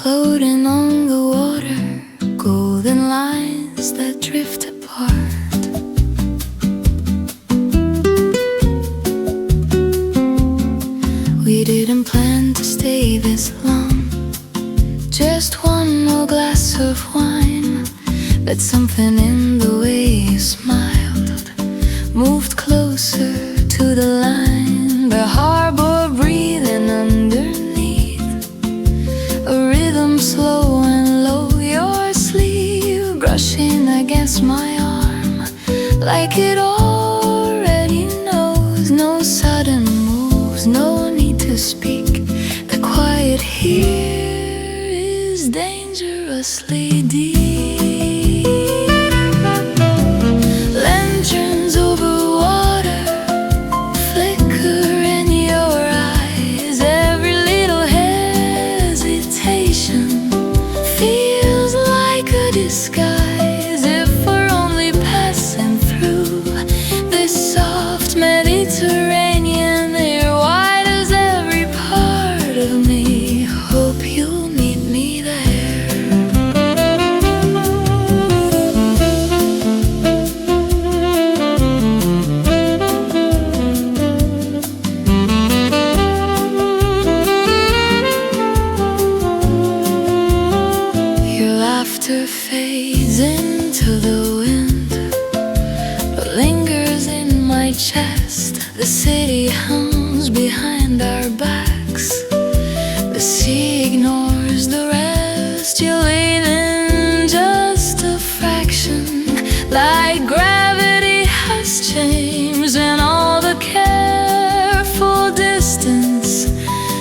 floating on the water, golden lines that drift apart. We didn't plan to stay this long, just one more glass of wine. But something in the way you smiled moved closer to the line. The harbor breathing underneath, a rhythm slow and low. Your sleeve brushing against my arm, like it already knows. No sudden moves, no need to speak. The quiet here is dangerously deep. Lanterns over water flicker in your eyes. Every little hesitation feels like a disguise. If we're only passing through this soft Mediterranean air, why does every part of me hope you'll meet me there? Your laughter fades into the wind, but lingers in my chest. The city hums behind our backs, the sea ignores the rest. You're leaving just a fraction, like gravity has changed, and all the careful distance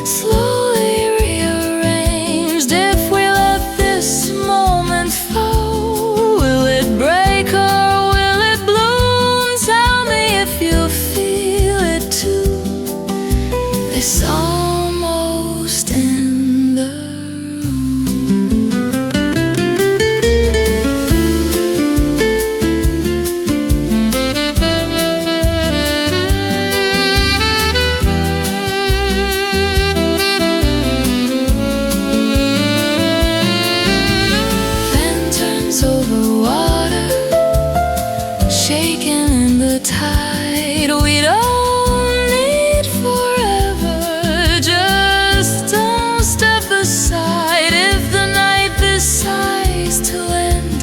slowly rearranged. If we let this moment fall, will it break or will it bloom? Tell me if you feel it too, this almost in the lanterns over water, shaking in the tide. We don't need forever, just don't step aside. If the night decides to end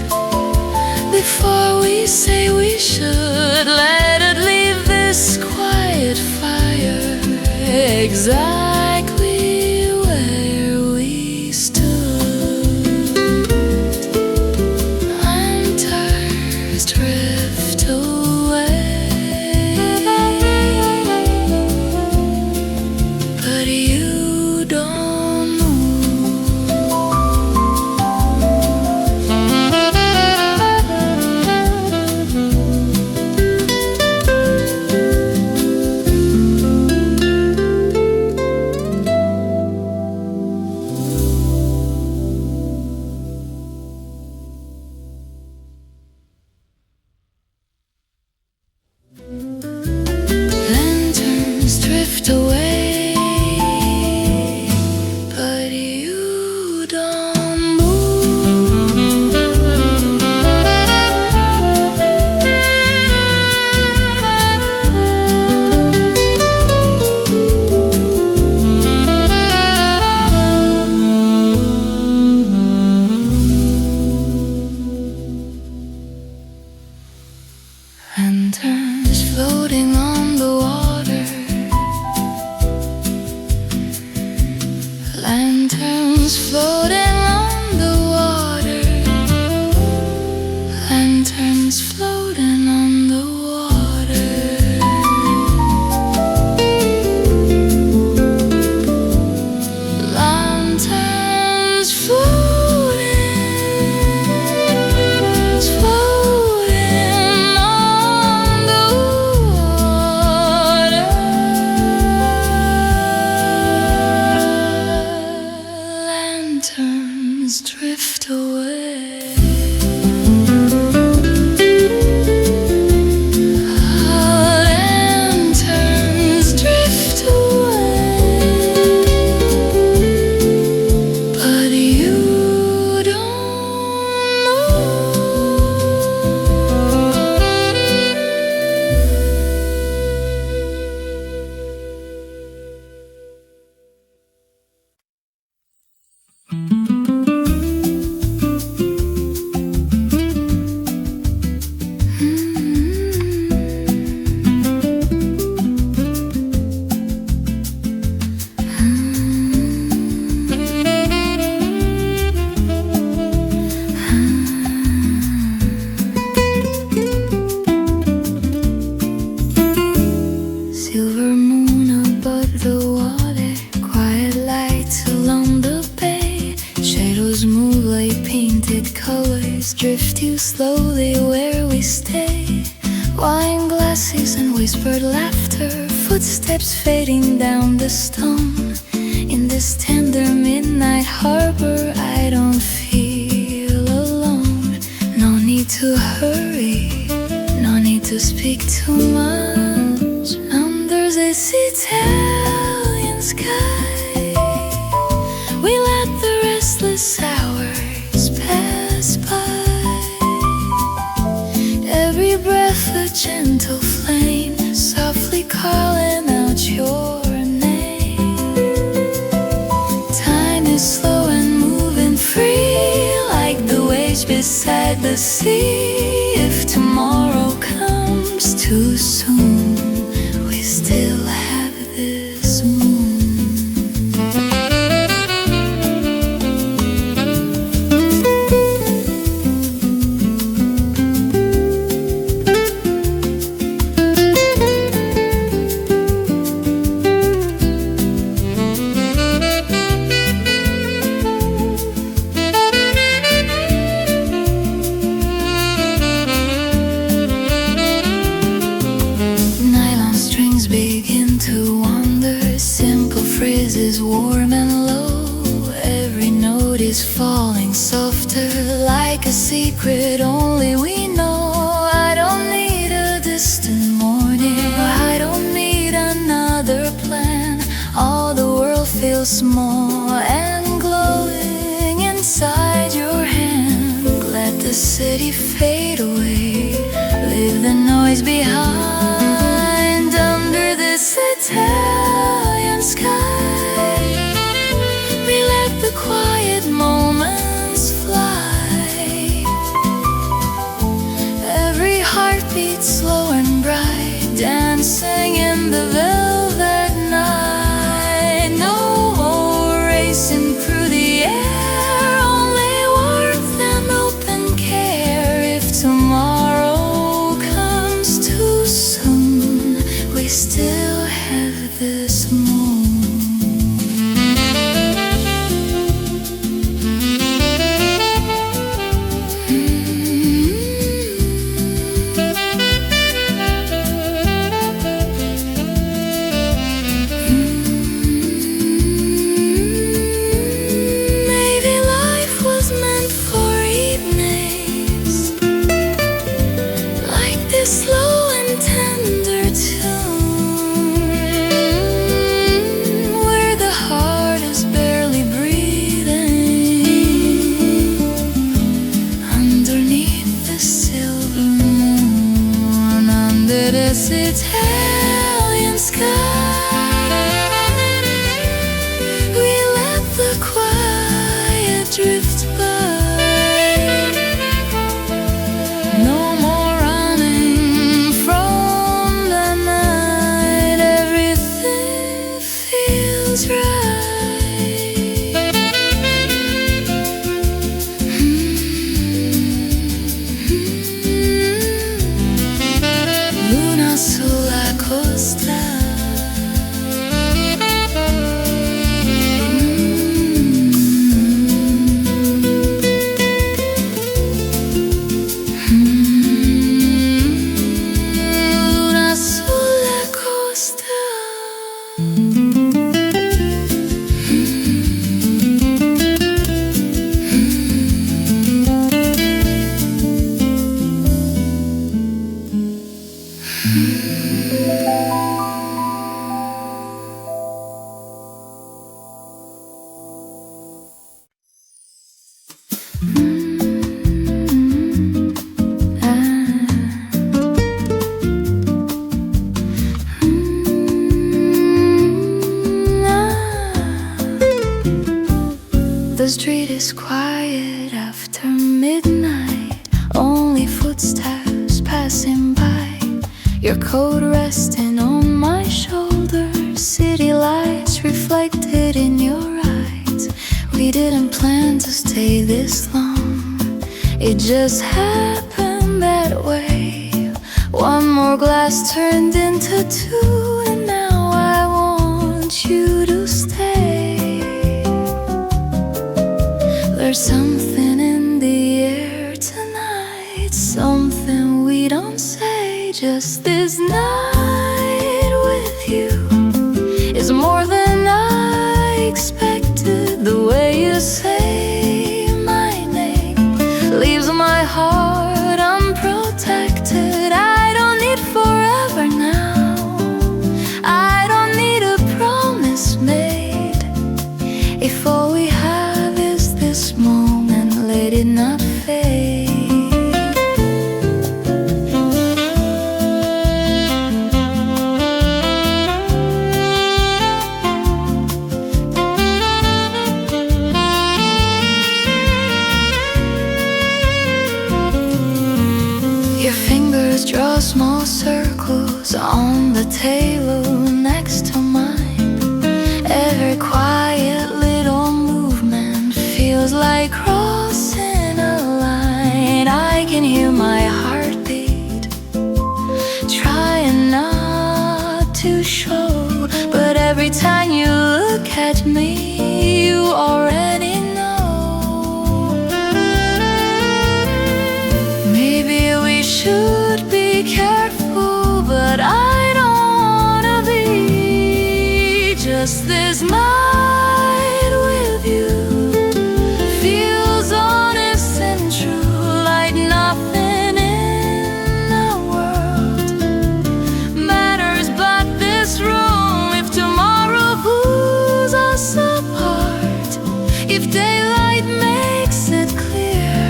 before we say we should, let it leave this quiet fire exactly where we stood. Lanterns drift away, but you don't lanterns drift away, but you don't move. Lanterns floating on the water, lanterns floating on the water, lanterns floating on the water. Lanterns floating, floating on the water. Lanterns drift away. Lanterns drift away, but you painted colors drift you slowly where we stay. Wine glasses and whispered laughter, footsteps fading down the stone. In this tender midnight harbor, I don't feel alone. No need to hurry, no need to speak too much. Under this Italian sky, we let the restless hours pass by. Every breath a gentle flame, softly calling out your name. Time is slow and moving free, like the waves beside the sea. If tomorrow comes too soon, we still have this moon. Begin to wander, simple phrases warm and low. Every note is falling softer, like a secret only we know. I don't need a distant morning, I don't need another plan. All the world feels small and glowing inside your hand. Let the city fade away, leave the noise behind. Under this Italian sky, we let the quiet moments fly. Every heartbeat slow and bright, dancing in the velvet night. No racing through the air, only warmth and open care. If tomorrow comes too soon, we still have this moon. Maybe life was meant for evenings like this, slow and tender tune, where the heart is barely breathing underneath the silver moon. Under this Italian sky, we let the quiet drift by. No more running from the night, everything feels right. Luna sulla costa. Luna sulla costa. The street is quiet after midnight, only footsteps passing by. Your coat resting on my shoulder, city lights reflected in your eyes. We didn't plan to stay this long, it just happened that way. One more glass turned into two, and now I want you to stay. There's something in the Just this night with you is more than I expected. The way you say my name leaves my heart unprotected. I don't need forever now, I don't need a promise made. If all we have is this moment, let it not fade. Your fingers draw small circles on the table next to mine. Every quiet little movement feels like crossing a line. I can hear my heartbeat, trying not to show, but every time you look at me, you already know. Maybe we should be careful, but I don't wanna be. Just this night with you feels honest and true, like nothing in the world matters but this room. If tomorrow pulls us apart, if daylight makes it clear,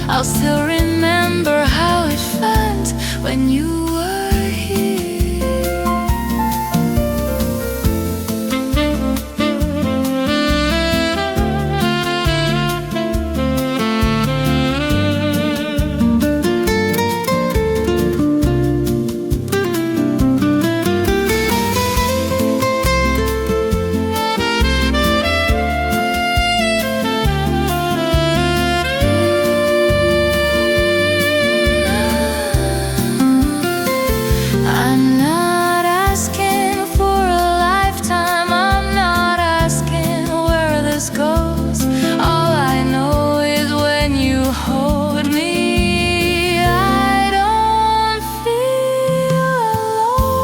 I'll still remember how it felt when you were here. I'm not asking for a lifetime, I'm not asking where this goes. All I know is when you hold me, I don't feel alone.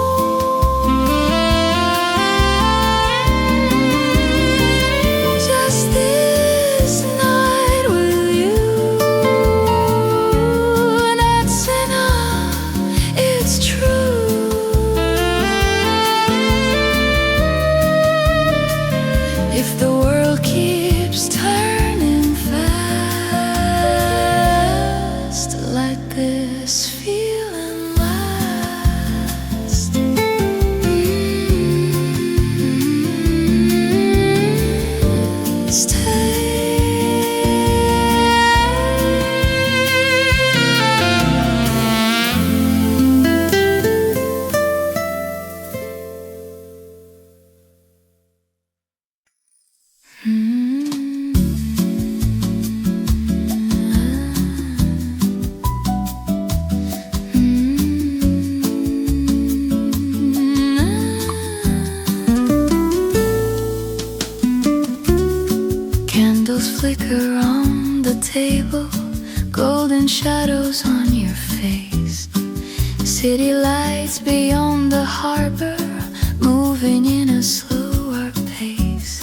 Just this night with you, that's enough, it's true. If the world keeps turning fast, let this feeling last. Candles flicker on the table, golden shadows on your face. City lights beyond the harbor, moving in a slower pace.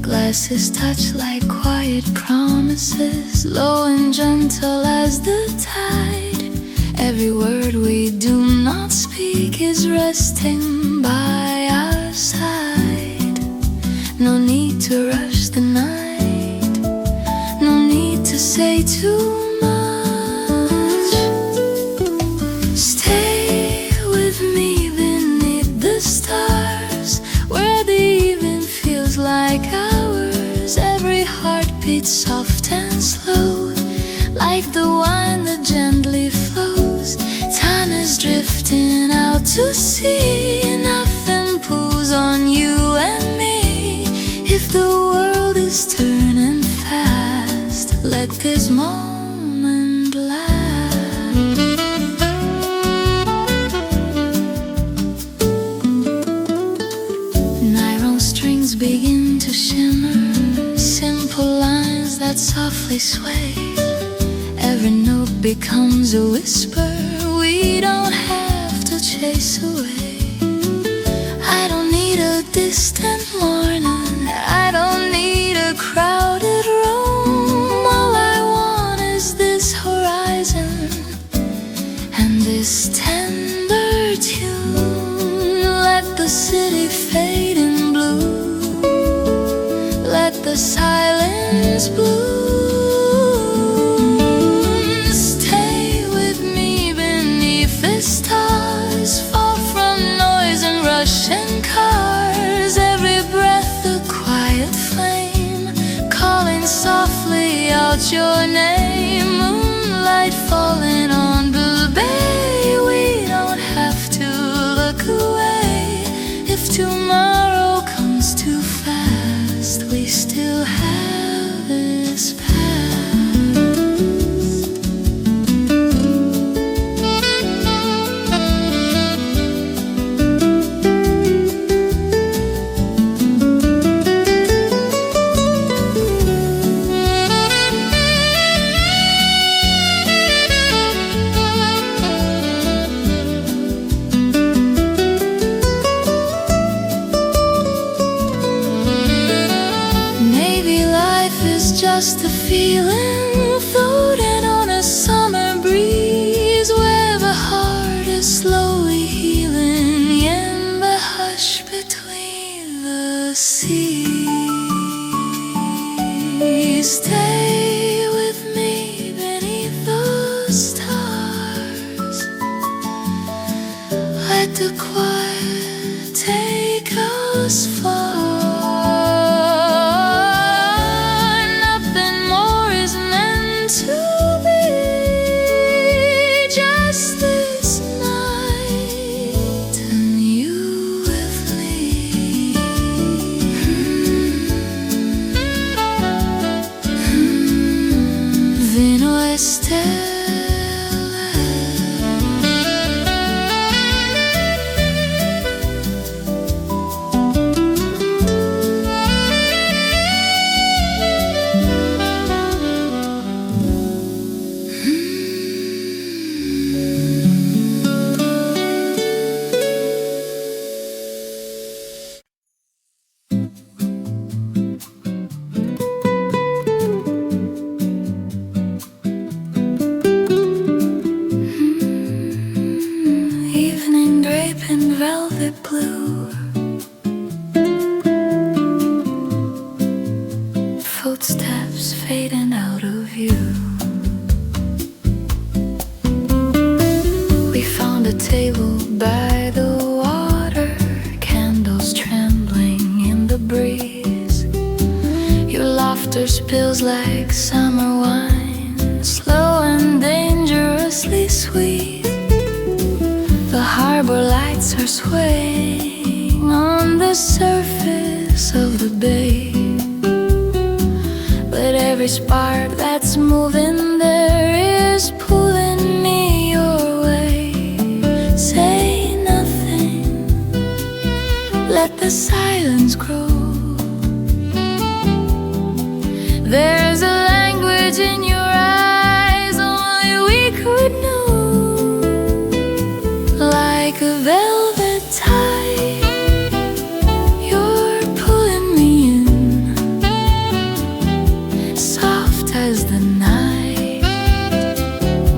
Glasses touch like quiet promises, low and gentle as the tide. Every word we do not speak is resting by our side. No need to rush the night, no need to say too much. Stay with me beneath the stars, where the evening feels like ours. Every heartbeat soft and slow, like the wine that gently flows. Time is drifting out to sea, nothing pulls on you and me. If the world is turning fast, let this moment last. Nylon strings begin to shimmer, simple lines that softly sway. Every note becomes a whisper, we don't have to chase away. I don't need a distant morning, I don't need a crowded room. All I want is this horizon and this tender tune. Let the city fade in blue, let the silence bloom. Stay with me beneath the stars, far from noise and rushing cars. Every breath a quiet flame, calling softly out your name. Moonlight falling on Blue Bay, we don't have to look away. If tomorrow comes too fast, we still have this past. Just a feeling floating on a summer breeze, where the heart is slowly healing in the hush between the seas. Stay with me beneath the stars, let the quiet take us far. Velvet blue, footsteps fading out of view. We found a table by the water, candles trembling in the breeze. Your laughter spills like summer wine, slow and dangerously sweet. The harbor lights are swaying on the surface of the bay, but every spark that's moving there is pulling me your way. Say nothing, let the silence grow. There's a language in your eyes only we could know. Like a velvet tide, you're pulling me in, soft as the night,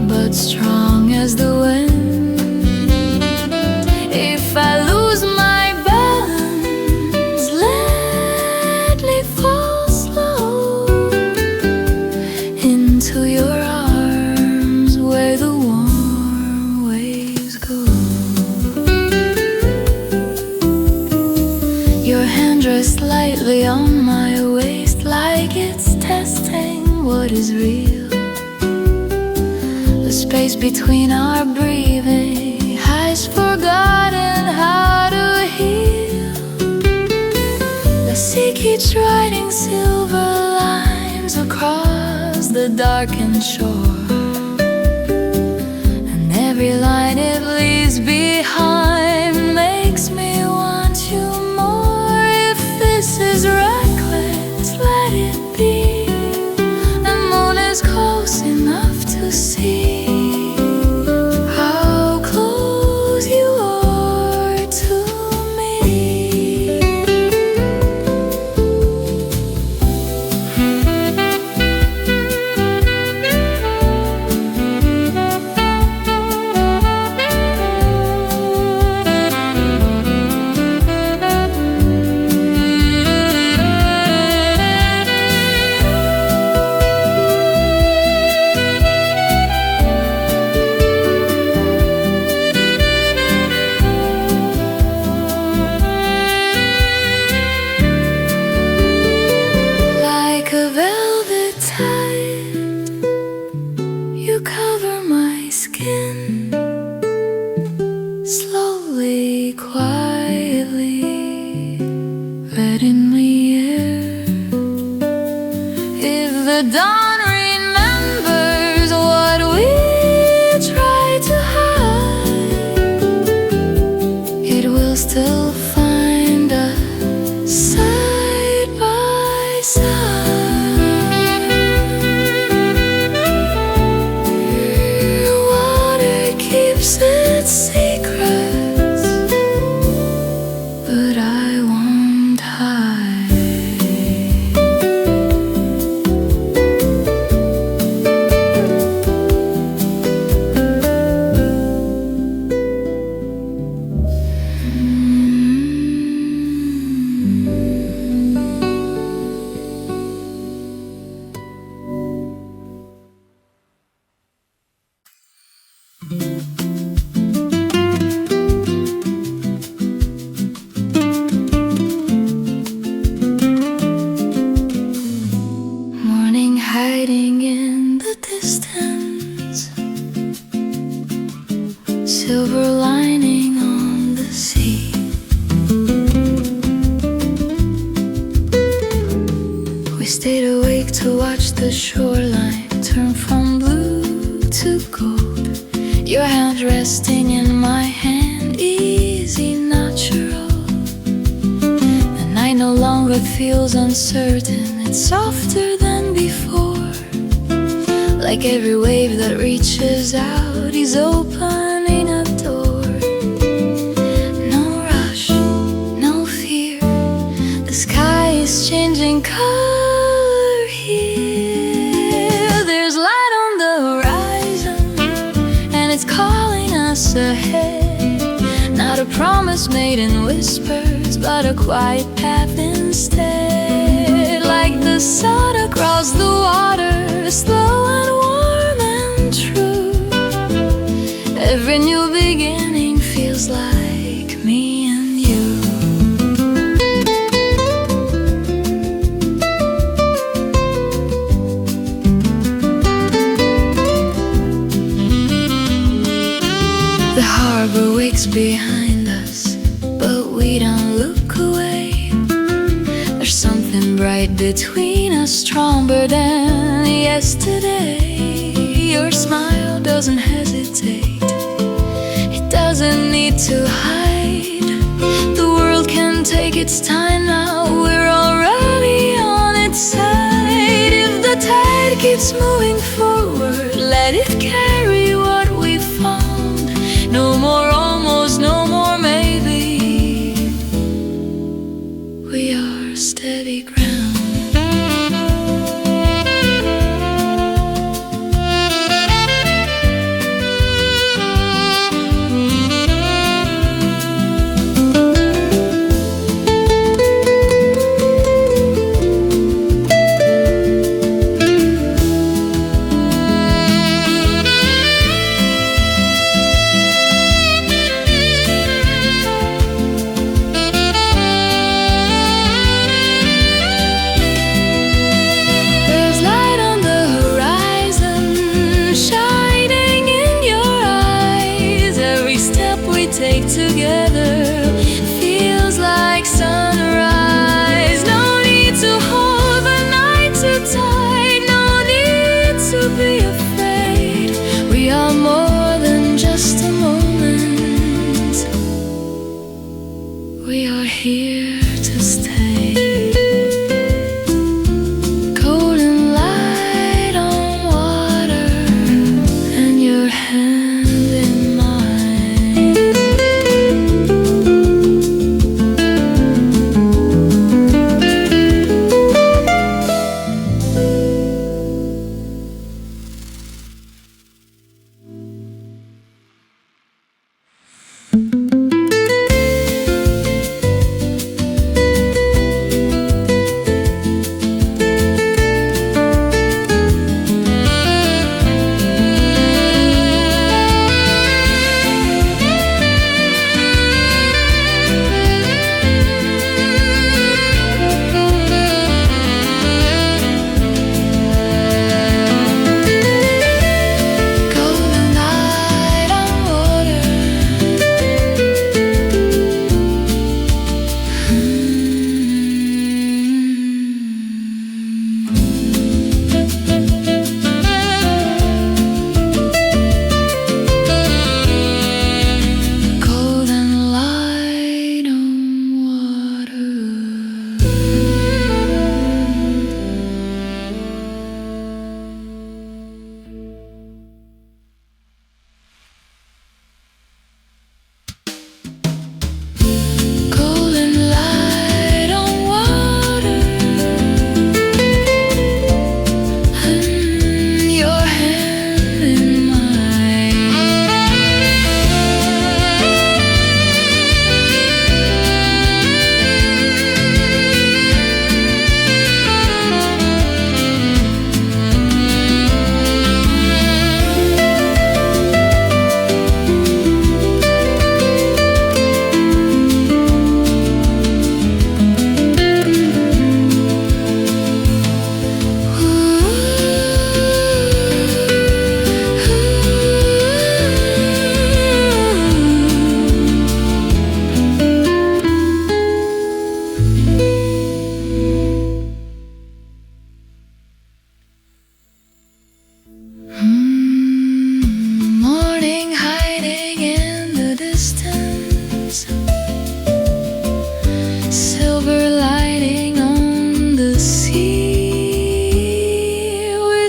but strong as the wind. If I lose my balance, let me fall slow into your arms where the warm waves go. Your hand rests lightly on my waist, like it's testing what is real. The space between our breathing has forgotten how to heal. The sea keeps writing silver lines across the darkened shore, and every line it leaves behind makes me want you more. If this is reckless, let it be. The moon is close enough to see how close you dawn remembers what we tried to hide, it will still find us side by side. Water keeps its secrets, but I won't hide. Morning hiding in the distance, silver lining on the sea. We stayed awake to watch the shoreline turn from blue to gold. Your hand resting in my hand, easy, natural. The night no longer feels uncertain, it's softer than before. Like every wave that reaches out, he's opening a door. No rush, no fear, the sky is changing color here. There's light on the horizon, and it's calling us ahead. Not a promise made in whispers, but a quiet path instead. Like the sun across the water, slow and warm and true. Every new beginning feels like me and you. The harbor wakes behind us, but we don't look away. There's something bright between us, stronger than yesterday. Your smile doesn't hesitate, it doesn't need to hide. The world can take its time now, we're already on its side. If the tide keeps moving forward, let it carry what we found. No more almost, no more maybe. We are steady ground.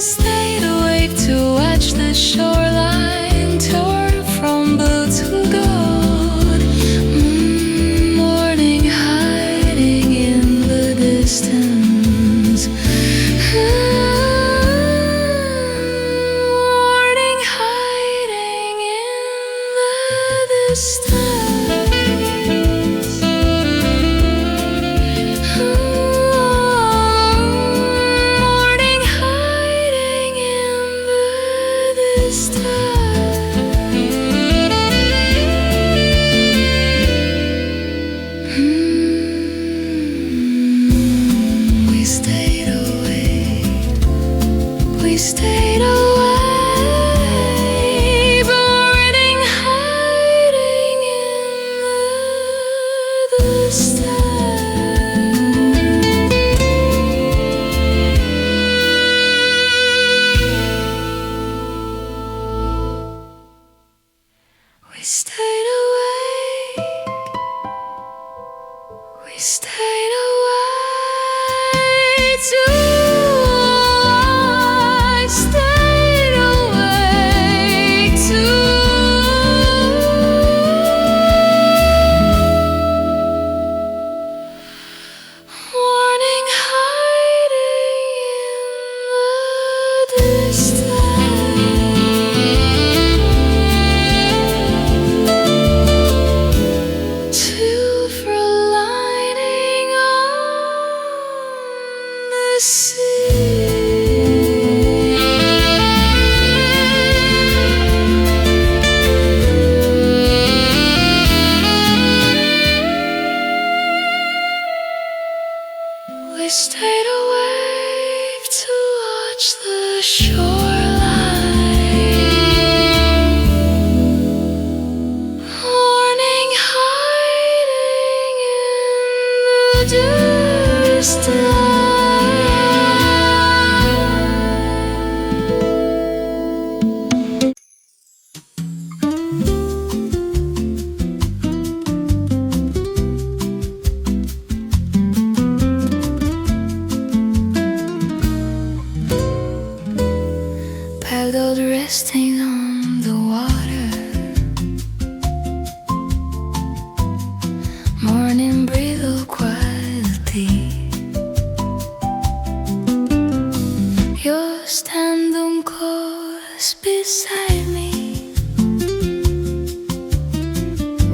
stayed awake to watch the shoreline turn from blue to gold. Morning hiding in the distance. Morning hiding in the distance. We stayed away, boarding, hiding in the We stayed away. We stayed away too. We stayed awake to watch the shoreline, morning hiding in the distance. Paddled resting on the water, morning breathe quietly. You're standing close beside me,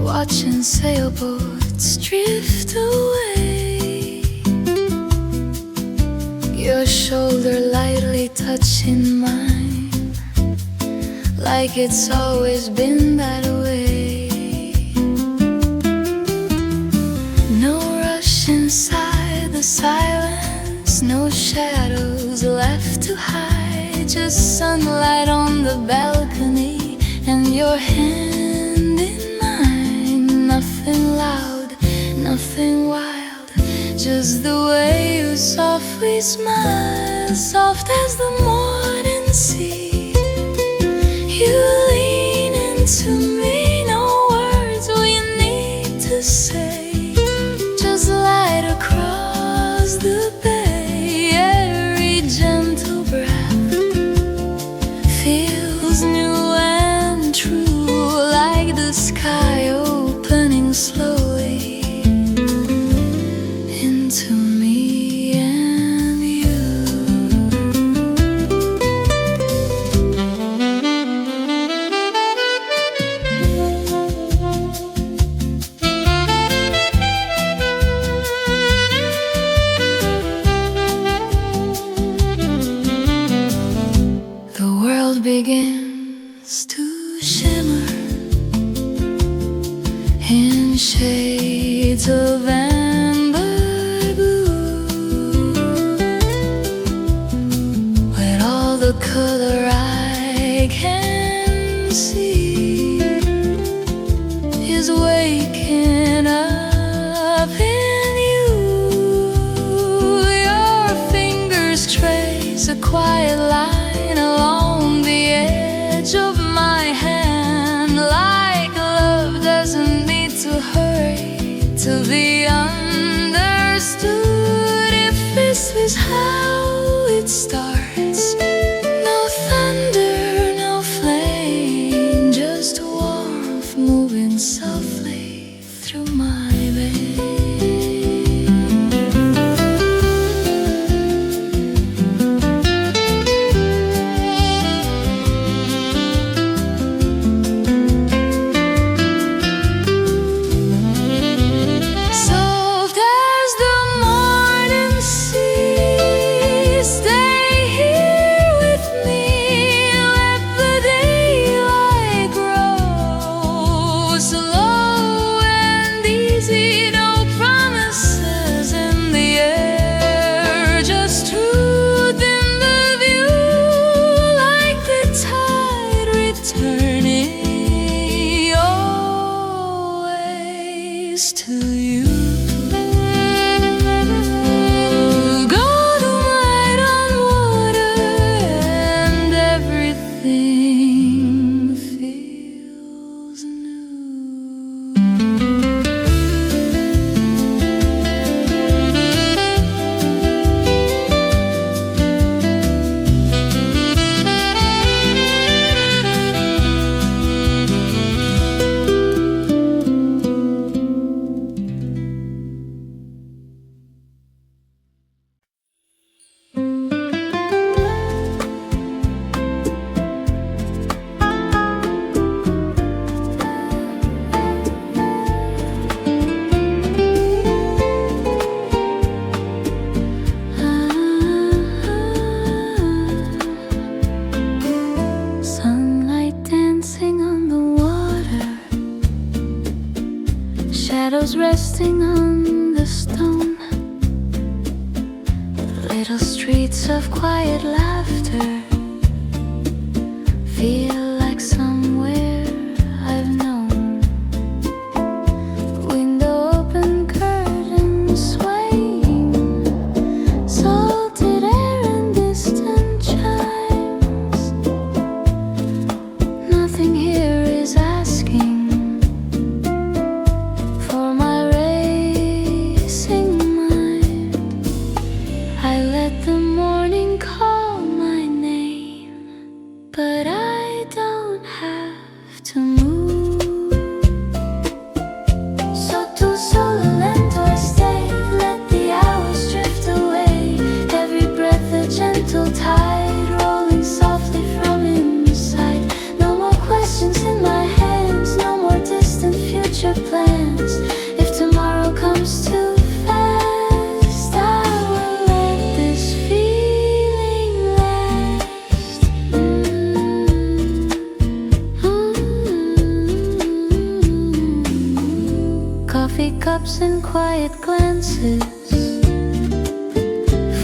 watching sailboats drift away. Your shoulder lightly touching mine, like it's always been that way. No rush inside the silence, no shadows left to hide, just sunlight on the balcony and your hand in mine. Nothing loud, nothing wild, just the way you softly smile, soft as the morning sea. You lean into me, no words we need to say, just light across the bay. Every gentle breath feels new and true, like the sky opening slowly into me and you. The world begins to shimmer in shades of amber blue, with all the color I can see is waking up in you. Your fingers trace a quiet line along the edge of my hand, like love doesn't need to hurry to be understood. If this is how it starts, clothes resting on the stone. Little streets of quiet laughter feel like somewhere I've known. Window open, curtains swaying, salted air and distant chimes. Nothing here is asking for my racing mind. I let the morning call my name, but I don't have to move. Sotto il sole lento I stay, let the hours drift away. Every breath a gentle tide, rolling softly from inside. No more questions in my hands, no more distant future plans. If tomorrow comes too fast, I will let this feeling last. Coffee cups and quiet glances,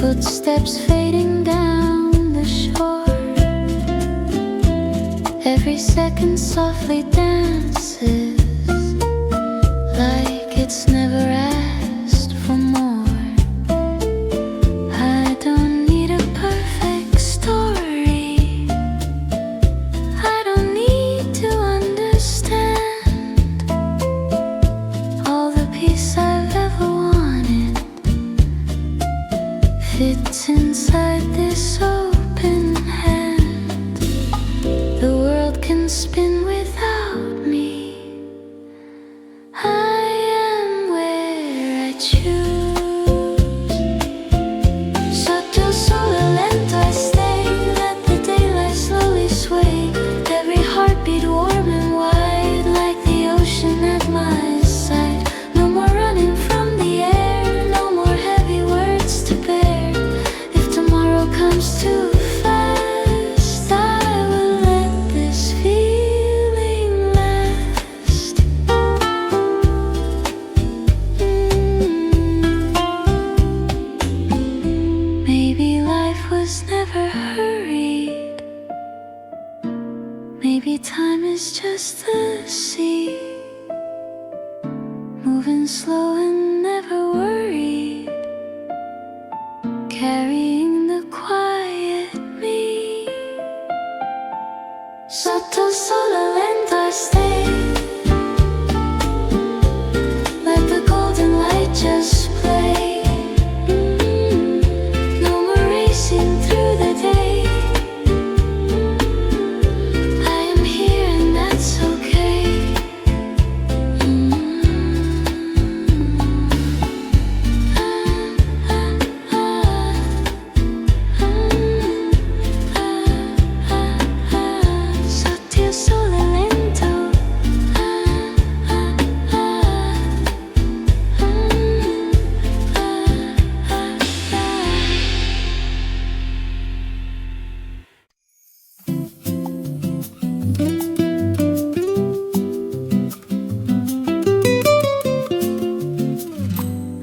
footsteps fading down the shore. Every second softly dances, like it's never asked for more. I don't need a perfect story, I don't need to understand all the peace I've ever wanted fits inside this open hand. The world can spin without me, I am where I choose. Sotto il sole lento I stay, let the daylight slowly sway. Every heartbeat warm and wide, like the ocean at my side. No more running from the air, no more heavy words to bear. If tomorrow comes too fast, I will let this feeling last. Maybe life was never hurried, maybe time is just the sea, moving slow and never worried, carrying the quiet me. Sotto il sole lento I stay, let the golden light just play. No more racing through the day, I am here and that's okay. Sotto il sole lento,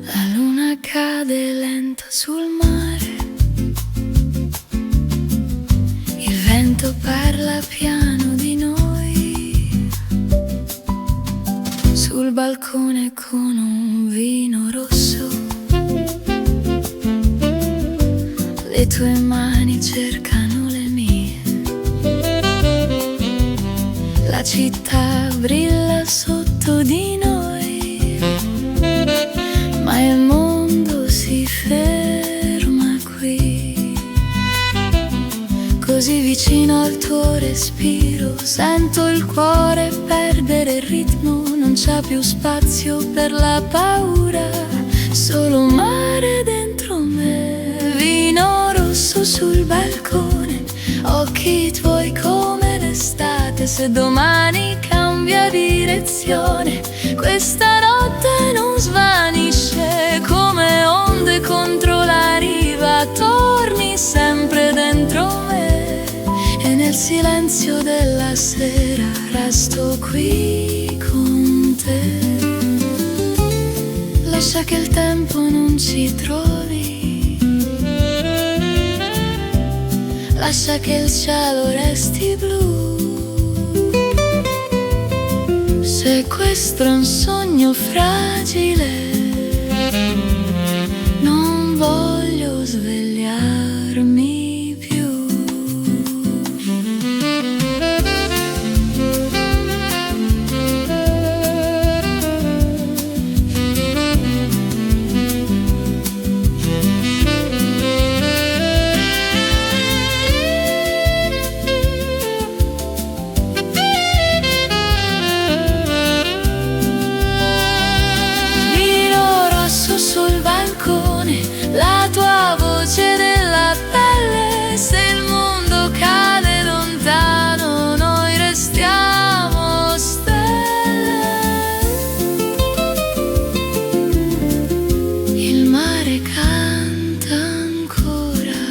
la luna cade lenta sul mare, il vento parla piano di noi, sul balcone con un vino rosso, le tue mani cercano le mie, la città brilla sotto di noi, ma il mondo si ferma qui. Così vicino al tuo respiro, sento il cuore perdere il ritmo, non c'è più spazio per la paura, solo mare dentro me, vino rosso sul balcone, occhi tuoi come l'estate. Se domani cambia direzione, questa notte non svanisce, come onde contro la riva, torni sempre dentro me, e nel silenzio della sera resto qui con te. lascia che il tempo non ci trovi, lascia che il cielo resti blu. Se questo è un sogno fragile, non voglio svegliarmi più. Sul balcone, la tua voce nella pelle. Se il mondo cade lontano, noi restiamo stelle. Il mare canta ancora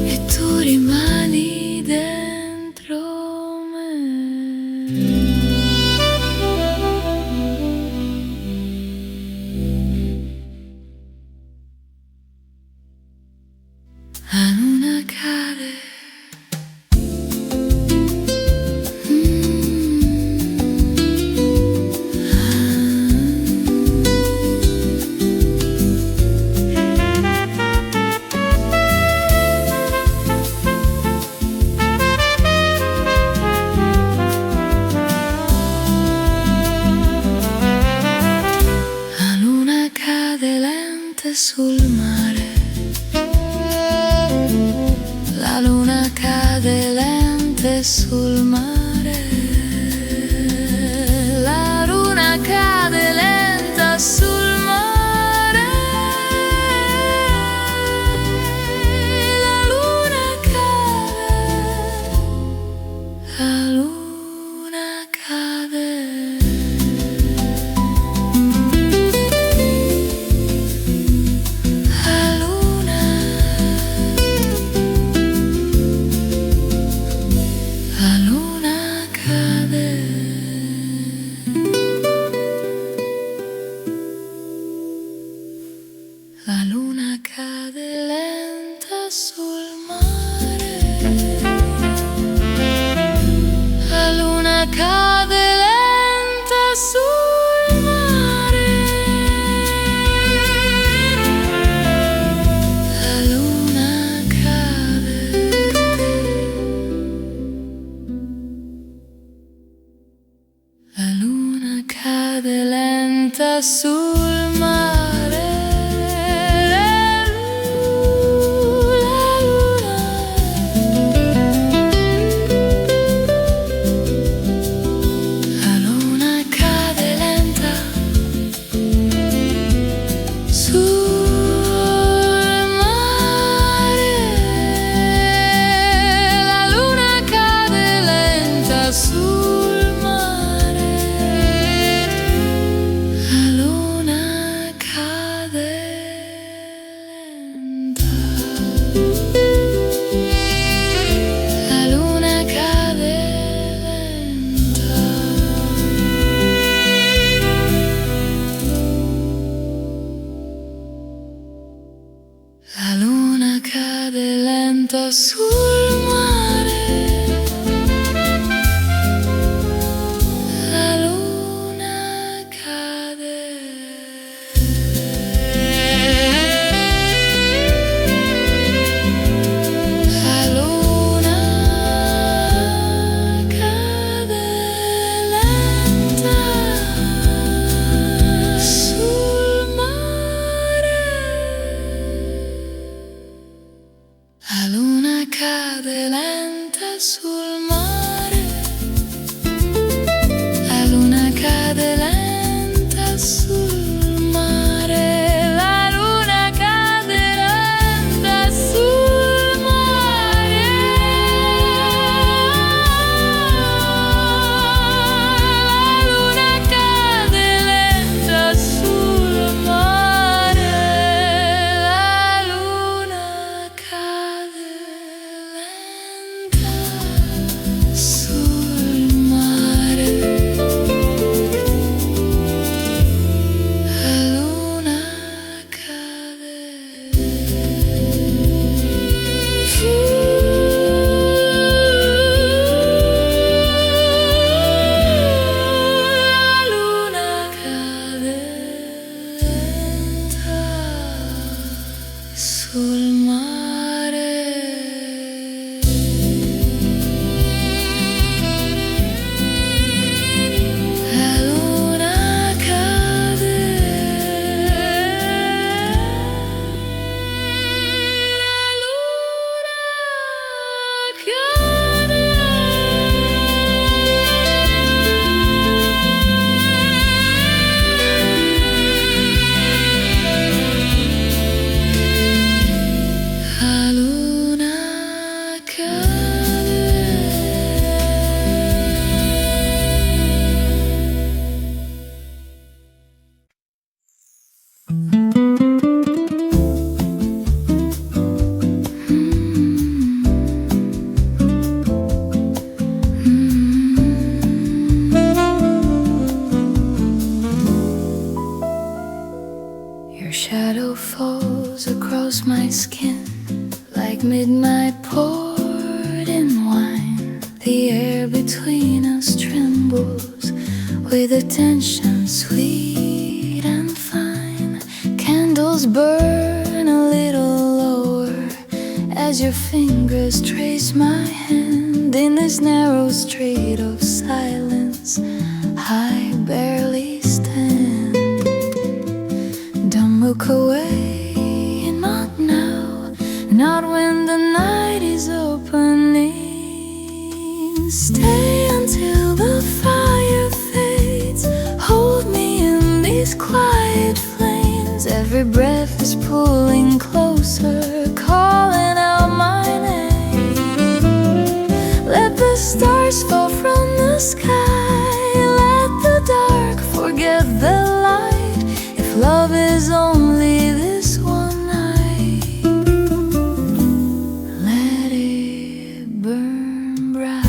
e tu rimani dentro me. La luna cade. La luna cade lenta sul mare. La luna cade lenta sul mare. La luna cade lenta sul mare. La luna cade. La luna cade. La luna cade lenta sul mare. La luna cade lenta sul mare. La luna cade. La luna cade lenta sul mare. La luna cade lenta sul mare. La luna cade. La luna cade lenta sul mare. La luna cade lenta sul mare. La luna cade lenta sul mare. La luna cade lenta sul mare. La luna cade lenta sul mare. La luna cade lenta. like midnight poured in wine. The air between us trembles with a tension sweet and fine. Candles burn a little lower as your fingers trace my hand in this narrow street of silence. I barely stand. Don't look away, not now, not when the night is opening. Stay until the fire fades. Hold me in these quiet flames. Every breath is pulling closer, calling out my name. Let the stars fall from the sky. Let the dark forget the light. If love is only this one night, let it burn bright.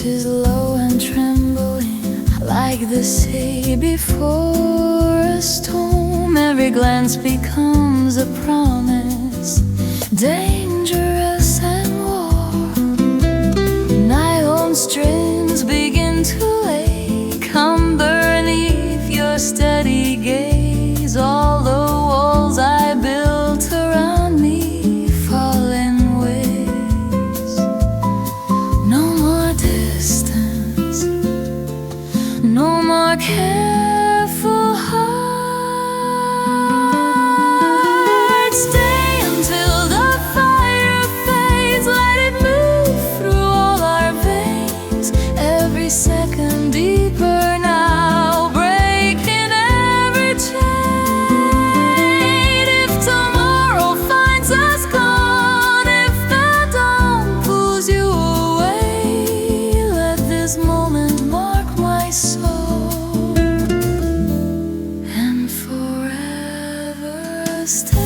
Is low and trembling like the sea before a storm. Every glance becomes a promise, dangerous and warm. Nylon strings begin to ache underneath your steady gaze. All the walls I built around me fall in waves. No more distance, no more careful heart. Stay until the fire fades. Let it move through all our veins. Every second deeper now, breaking every chain. If tomorrow finds us gone, if the dawn pulls you away, let this moment mark my soul and forever stay.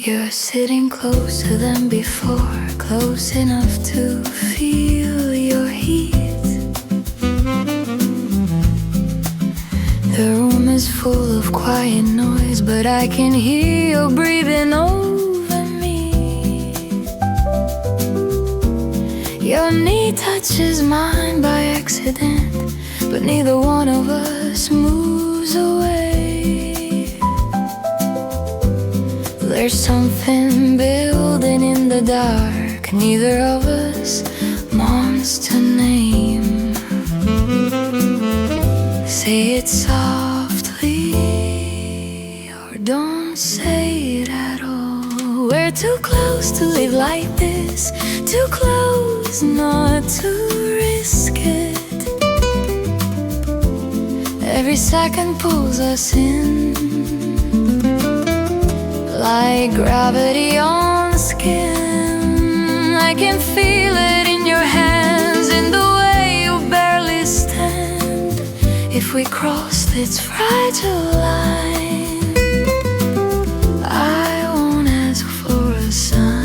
You're sitting closer than before, close enough to feel your heat. The room is full of quiet noise, but I can hear you breathing over me. Your knee touches mine by accident, but neither one of us moves away. There's something building in the dark, neither of us wants to name. Say it softly, or don't say it at all. We're too close to live like this, too close not to risk it. Every second pulls us in, like gravity on skin. I can feel it in your hands, in the way you barely stand. If we cross this fragile line, I won't ask for a sign.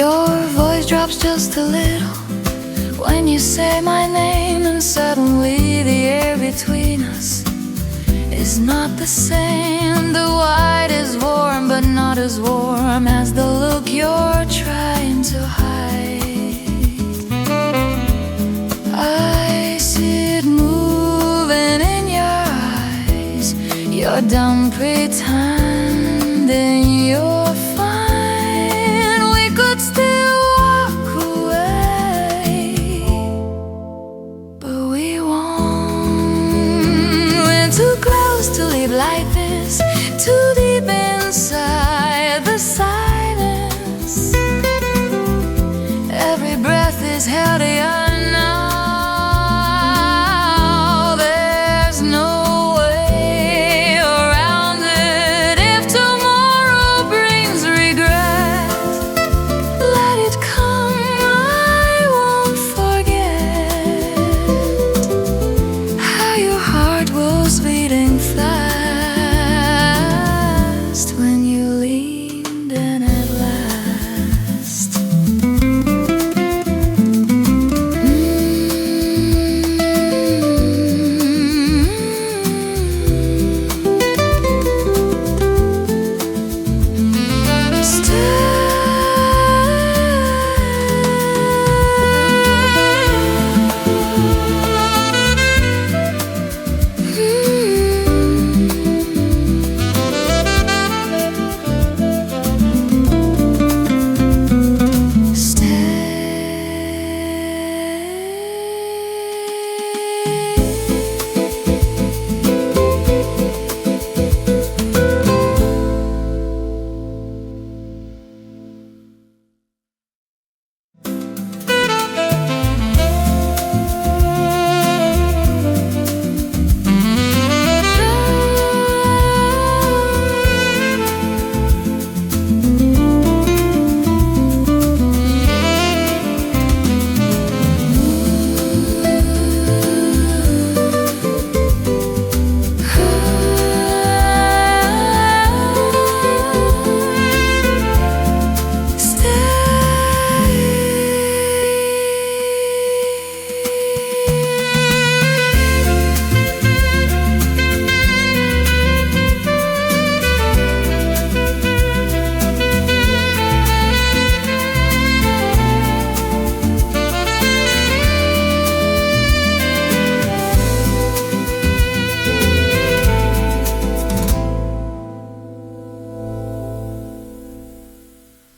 Your voice drops just a little when you say my name, and suddenly the air between us is not the same. The white is warm, but not as warm as the look you're trying to hide. I see it moving in your eyes. You're done pretending you're fine. We could still walk away, but we won't. We're too close to live like this, too deep inside the silence. Every breath is healthier now. There's no way around it. If tomorrow brings regret, let it come, I won't forget how your heart was beating fast when you leaned in at last.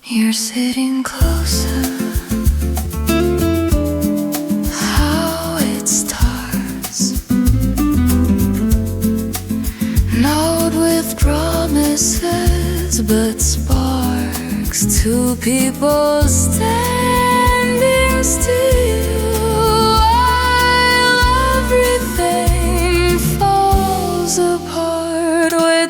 You're sitting closer, how it starts. Not with promises, but sparks. Two people standing still while everything falls apart. We're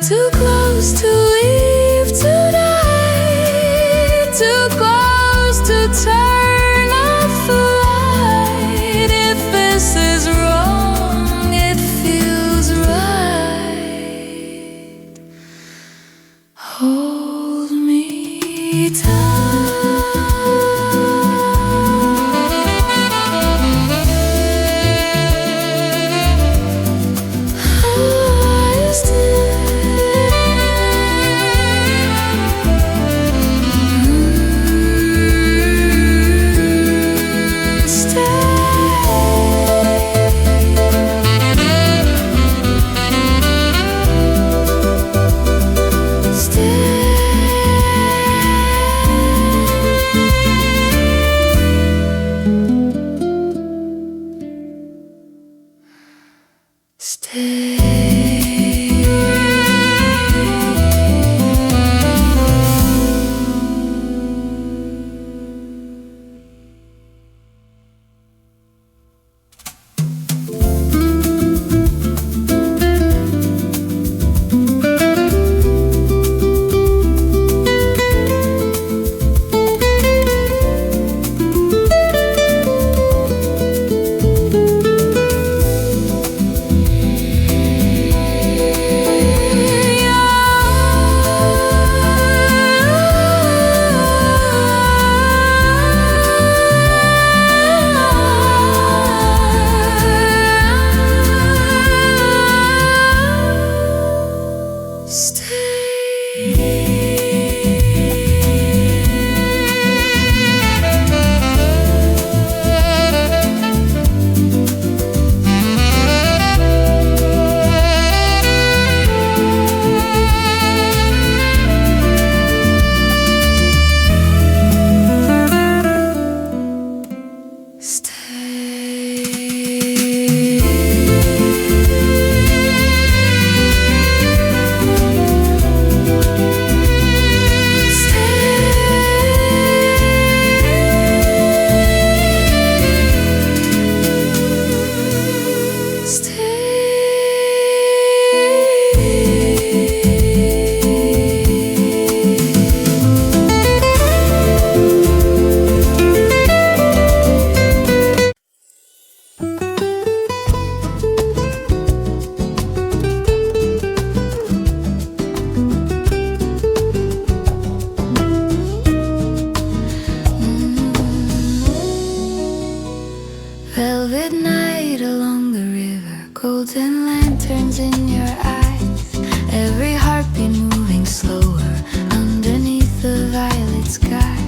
Velvet night along the river, golden lanterns in your eyes, every heartbeat moving slower underneath the violet sky.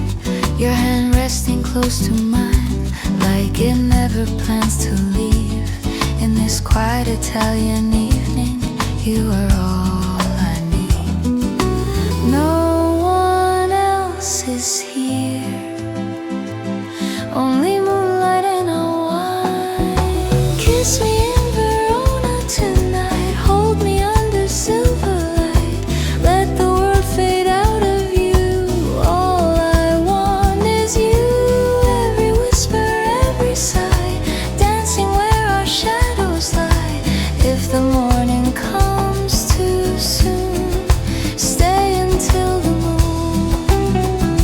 Your hand resting close to mine, like it never plans to leave. In this quiet Italian evening, you are all I need. No one else is here, only moonlight and a wine. Kiss me in Verona tonight, hold me under silver light. Let the world fade out of you, all I want is you. Every whisper, every sigh, dancing where our shadows lie. If the morning comes too soon, stay until the moon.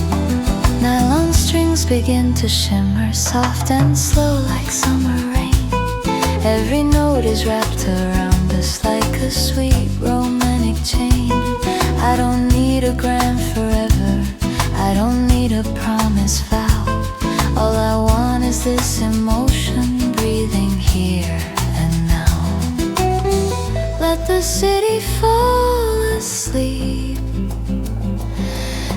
Nylon strings begin to shimmer, soft and slow like summer rain. Every note is wrapped around us like a sweet romantic chain. I don't need a grand forever, I don't need a promise vow. All I want is this emotion breathing here and now. Let the city fall asleep,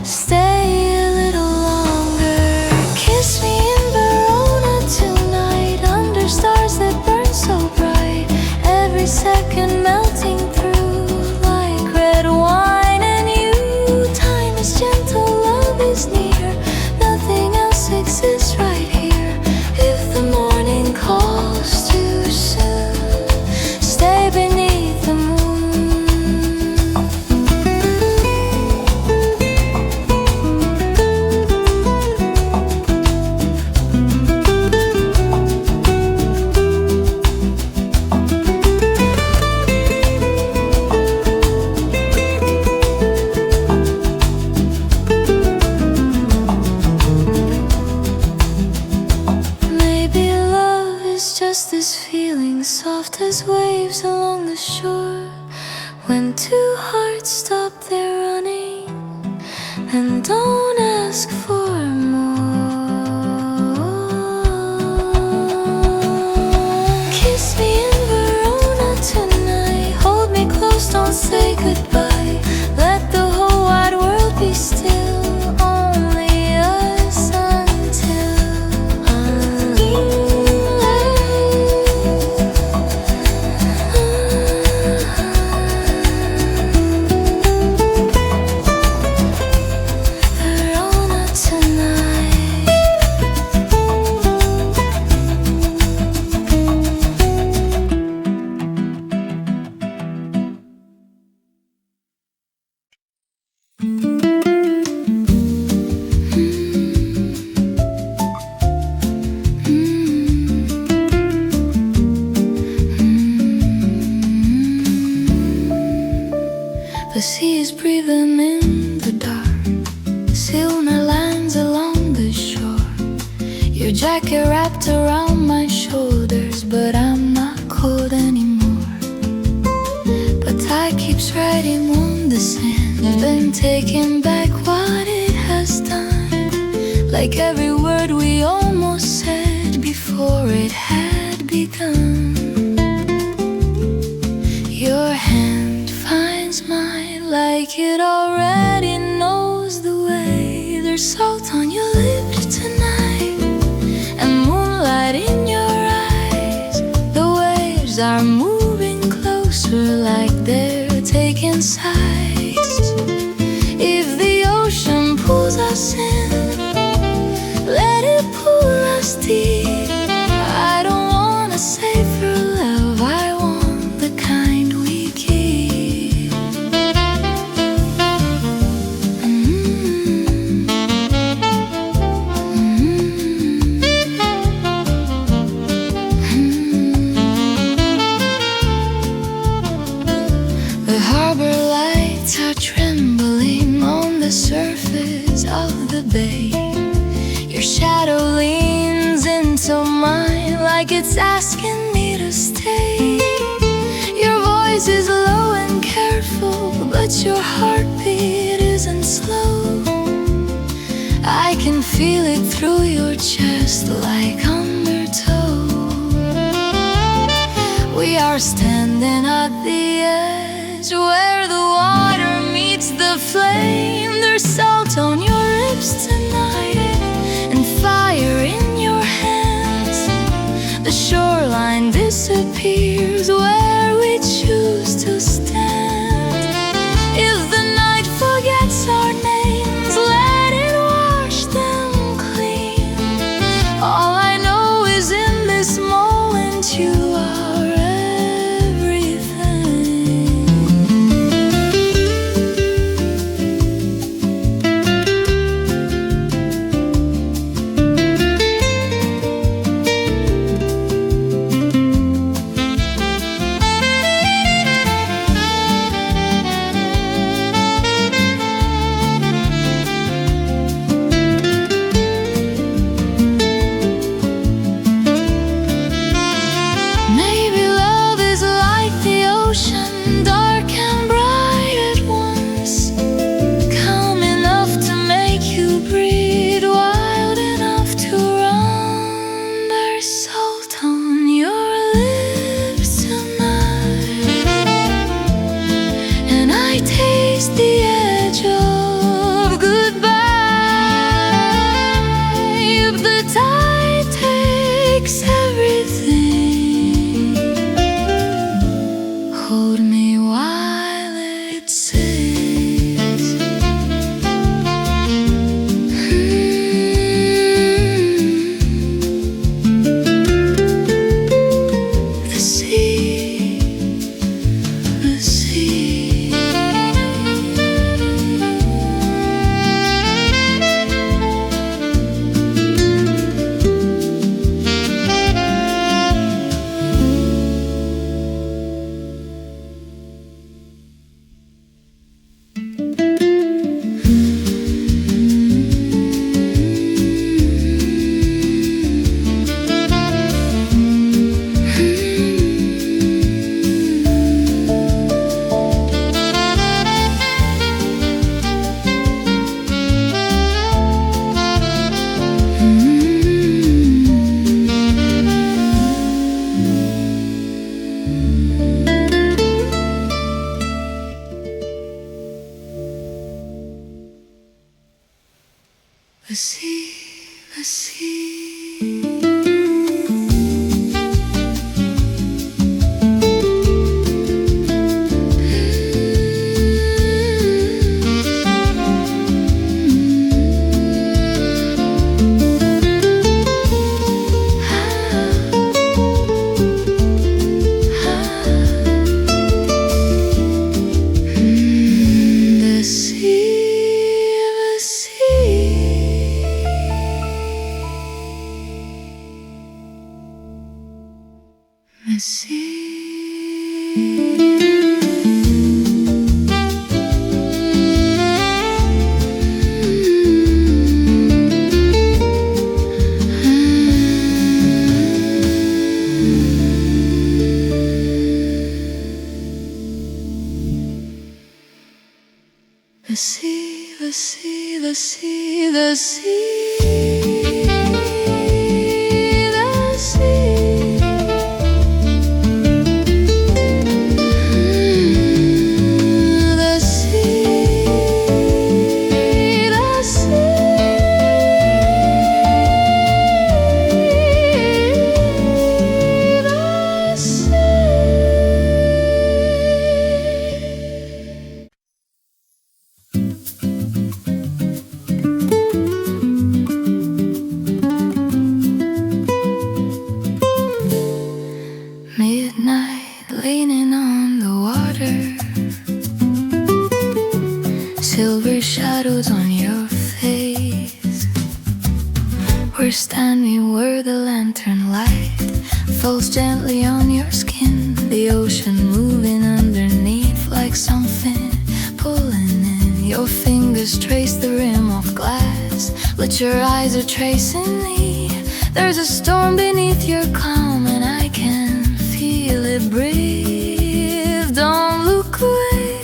stay a little longer. Kiss me in Verona tonight, under stars that burn so bright. Every second melting through like red wine and you. Time is gentle, love is near, nothing else exists right here. If the morning calls too soon, stay beneath the moon. Maybe love is just this feeling, soft as waves along the shore. When two hearts stop their running and don't ask for more. Kiss me in Verona tonight, hold me close, don't say goodbye. Let the whole wide world be still, only us until Verona tonight. seas breathing in the dark, silver lands along the shore. Your jacket wrapped around my shoulders, but I'm not cold anymore. But tide keeps riding on the sand, then taking back what it has done. Like every word we almost said before it had begun. Your hand finds mine like it already knows the way. There's salt on your lips tonight and moonlight in your eyes. The waves are moving closer like they're taking sides. If the ocean pulls us in, let it pull us deep. I don't want a safer love, I want the kind we keep. The harbor lights are trembling on the surface of the bay. Your shadow leans into mine like it's asking me to stay. Your voice is low and careful, but your heartbeat isn't slow. I can feel it through your chest like undertow. We are standing at the edge where the water meets the flame. There's salt on your lips tonight and fire in your hands. The shoreline disappears where we choose to stand. If the night forgets our names, let it wash them clean. All I know is in this moment you are everything. sea, the sea, the sea, the sea, the sea. The sea, the sea. Midnight, leaning on the water, silver shadows on your face. We're standing where the lantern light falls gently on your skin, the ocean moving underneath like something pulling in. Your fingers trace the rim of glass, but your eyes are tracing me. There's a storm beneath your calm and I can feel it breathe. Don't look away,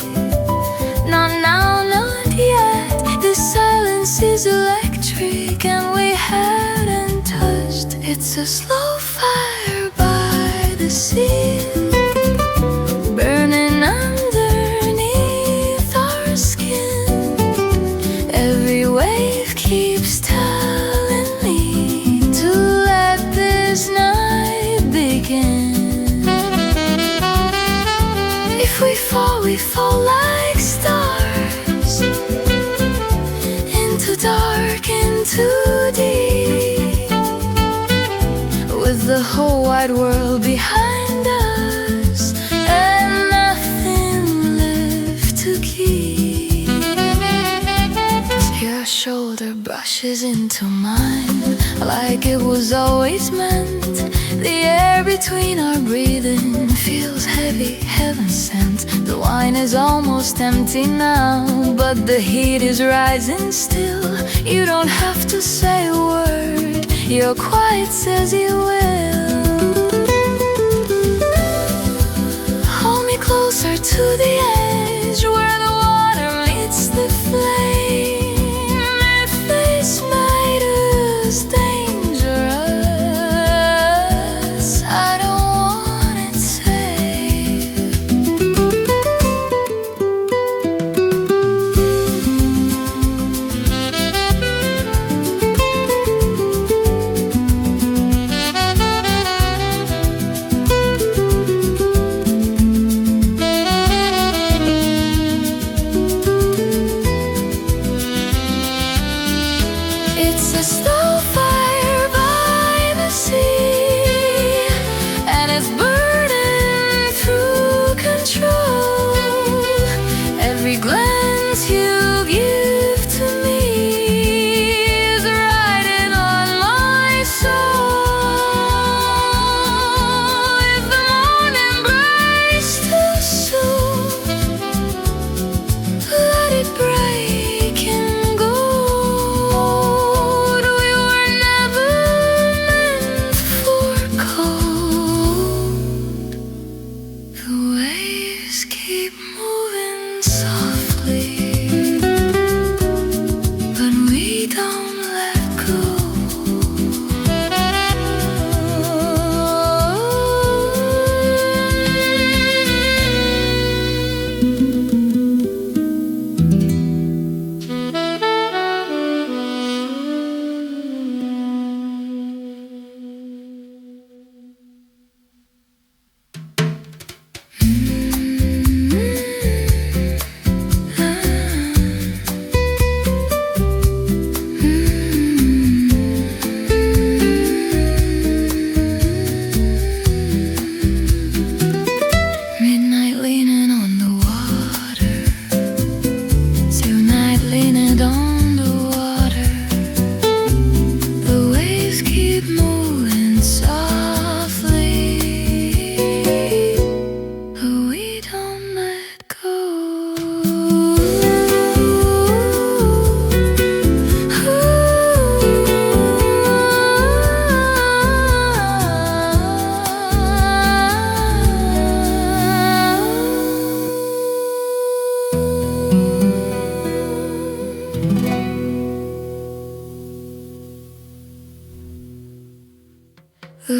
not now, not yet. This silence is electric and we hadn't touched. It's a slow fire by the sea, burning underneath our skin. Every wave keeps telling me to let this night begin. If we fall like stars, into dark, into deep, with the whole wide world behind us and nothing left to keep. Your shoulder brushes into mine like it was always meant. The air between our breathing feels heavy, heaven sent. The wine is almost empty now, but the heat is rising still. You don't have to say a word, your quiet says you will. Hold me closer to the edge where the water meets the flame. If this night is dangerous, I don't want it safe. It's a slow fire by the sea, and it's burning through control. Every glance you give to me is riding on my soul. If the morning breaks too soon, let it break and go. We were never meant for cold. The waves keep moving softly, but we don't let go.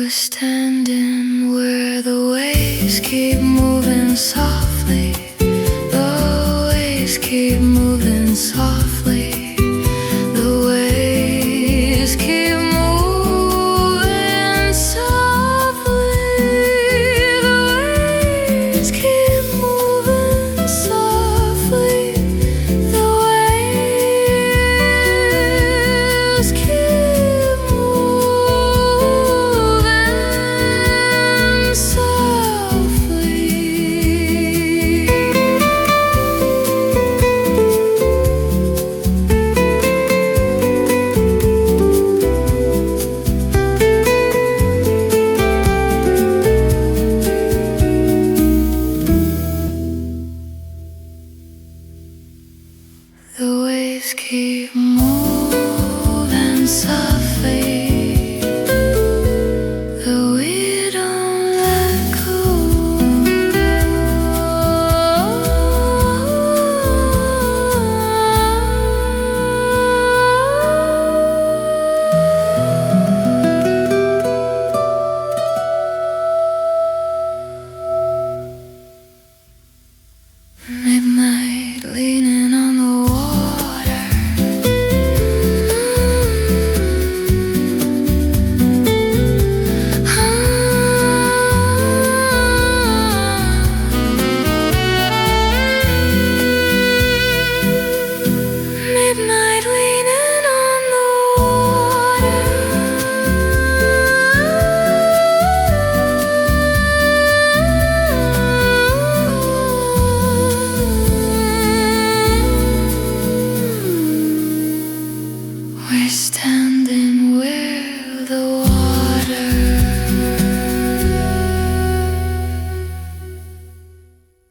were standing where the waves keep moving soft.